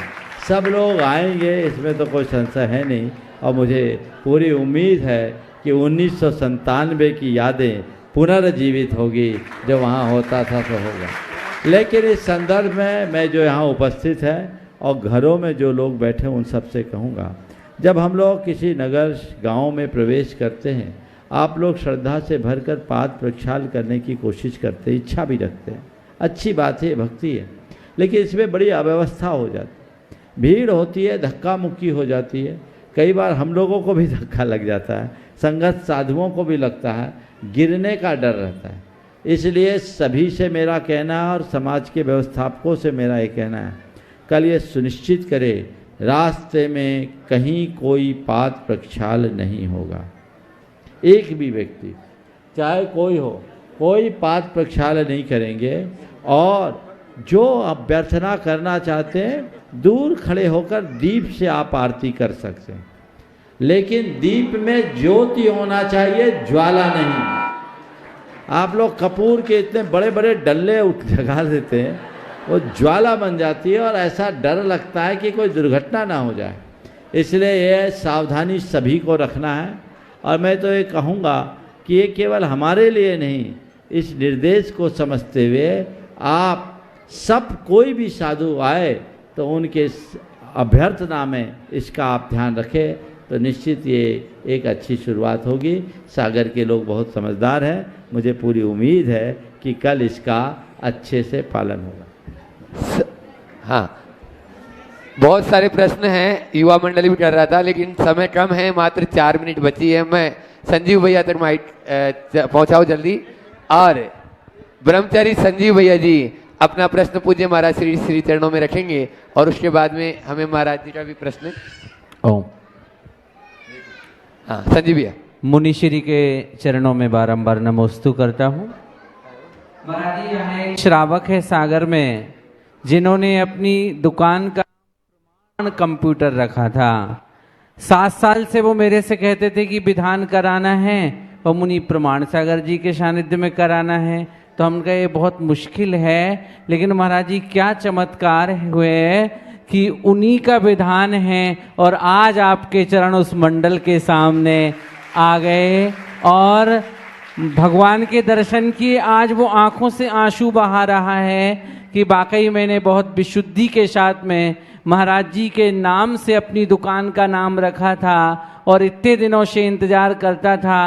सब लोग आएंगे, इसमें तो कोई संशय है नहीं, और मुझे पूरी उम्मीद है कि 1997 की यादें पुनर्जीवित होगी, जो वहाँ होता था तो होगा। लेकिन इस संदर्भ में मैं जो यहाँ उपस्थित है और घरों में जो लोग बैठे उन सबसे कहूँगा, जब हम लोग किसी नगर गांव में प्रवेश करते हैं, आप लोग श्रद्धा से भरकर पाद प्रक्षाल करने की कोशिश करते हैं, इच्छा भी रखते हैं, अच्छी बात है, भक्ति है। लेकिन इसमें बड़ी अव्यवस्था हो जाती है, भीड़ होती है, धक्का मुक्की हो जाती है, कई बार हम लोगों को भी धक्का लग जाता है, संगत साधुओं को भी लगता है, गिरने का डर रहता है। इसलिए सभी से मेरा कहना है और समाज के व्यवस्थापकों से मेरा ये कहना है, कल ये सुनिश्चित करें रास्ते में कहीं कोई पात प्रक्षाल नहीं होगा। एक भी व्यक्ति चाहे कोई हो, कोई पात प्रक्षाल नहीं करेंगे। और जो अभ्यर्थना करना चाहते हैं दूर खड़े होकर दीप से आप आरती कर सकते हैं, लेकिन दीप में ज्योति होना चाहिए, ज्वाला नहीं। आप लोग कपूर के इतने बड़े बड़े डल्ले लगा देते हैं, वो ज्वाला बन जाती है और ऐसा डर लगता है कि कोई दुर्घटना ना हो जाए। इसलिए ये सावधानी सभी को रखना है। और मैं तो ये कहूँगा कि ये केवल हमारे लिए नहीं, इस निर्देश को समझते हुए आप सब कोई भी साधु आए तो उनके अभ्यर्थना में इसका आप ध्यान रखें, तो निश्चित ये एक अच्छी शुरुआत होगी। सागर के लोग बहुत समझदार हैं, मुझे पूरी उम्मीद है कि कल इसका अच्छे से पालन होगा। हाँ, बहुत सारे प्रश्न हैं, युवा मंडली भी कर रहा था, लेकिन समय कम है, मात्र 4 मिनट बची है। मैं संजीव भैया तक माइक पहुंचाओ जल्दी। और ब्रह्मचारी संजीव भैया जी अपना प्रश्न पूज्य महाराज श्री चरणों में रखेंगे और उसके बाद में हमें महाराज जी का भी प्रश्न। ओम। हाँ, संजीव भैया। मुनिश्री के चरणों में बारंबार नमोस्तु करता हूँ। महाराज जी, यहाँ एक श्रावक है सागर में जिन्होंने अपनी दुकान का कंप्यूटर रखा था। 7 साल से वो मेरे से कहते थे कि विधान कराना है और मुनि प्रमाण सागर जी के सानिध्य में कराना है। तो हम कहे ये बहुत मुश्किल है, लेकिन महाराज जी क्या चमत्कार हुए कि उन्हीं का विधान है और आज आपके चरण उस मंडल के सामने आ गए और भगवान के दर्शन किए। आज वो आंखों से आंसू बहा रहा है कि वाकई मैंने बहुत विशुद्धि के साथ में महाराज जी के नाम से अपनी दुकान का नाम रखा था और इतने दिनों से इंतजार करता था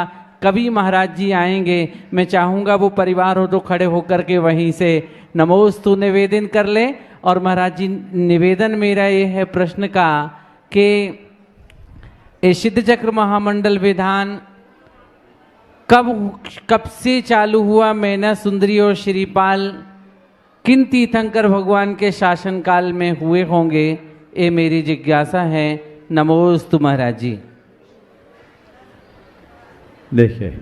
कभी महाराज जी आएंगे। मैं चाहूँगा वो परिवार हो तो खड़े होकर के वहीं से नमोस्तु निवेदन कर ले। और महाराज जी, निवेदन मेरा ये है प्रश्न का कि ये सिद्ध चक्र महामंडल विधान कब से चालू हुआ? मैना सुंदरी और श्रीपाल किन तीर्थंकर भगवान के शासन काल में हुए होंगे, ये मेरी जिज्ञासा है। नमोस्तु महाराज जी। देखिए,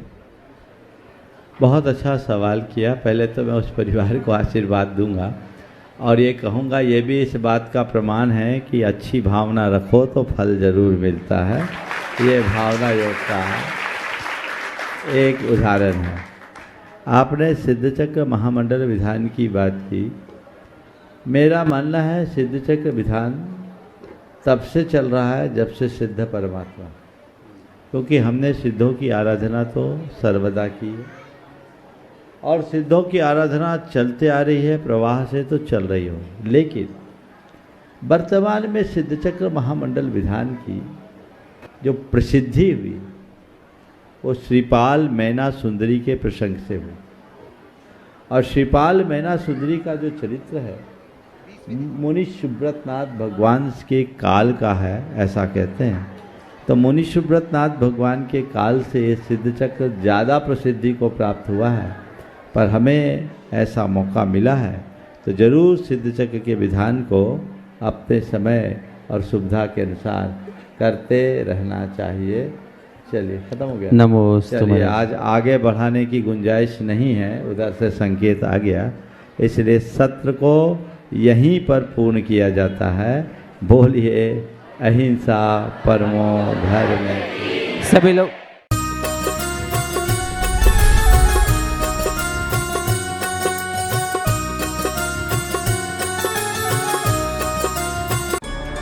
बहुत अच्छा सवाल किया। पहले तो मैं उस परिवार को आशीर्वाद दूंगा और ये कहूँगा, ये भी इस बात का प्रमाण है कि अच्छी भावना रखो तो फल जरूर मिलता है। ये भावना योग का एक उदाहरण है। आपने सिद्धचक्र महामंडल विधान की बात की। मेरा मानना है सिद्धचक्र विधान तब से चल रहा है जब से सिद्ध परमात्मा, क्योंकि हमने सिद्धों की आराधना तो सर्वदा की है और सिद्धों की आराधना चलते आ रही है, प्रवाह से तो चल रही हो। लेकिन वर्तमान में सिद्धचक्र महामंडल विधान की जो प्रसिद्धि हुई वो श्रीपाल मैना सुंदरी के प्रसंग से हुई। और श्रीपाल मैना सुंदरी का जो चरित्र है मुनि सुब्रतनाथ भगवान के काल का है, ऐसा कहते हैं। तो मुनि सुब्रतनाथ भगवान के काल से ये सिद्धचक्र ज़्यादा प्रसिद्धि को प्राप्त हुआ है, पर हमें ऐसा मौका मिला है तो जरूर सिद्धचक्र के विधान को अपने समय और सुविधा के अनुसार करते रहना चाहिए। चलिए, खत्म हो गया। नमोस्तु। चलिए, आज आगे बढ़ाने की गुंजाइश नहीं है, उधर से संकेत आ गया, इसलिए सत्र को यहीं पर पूर्ण किया जाता है। बोलिए अहिंसा परमो धर्म। सभी लोग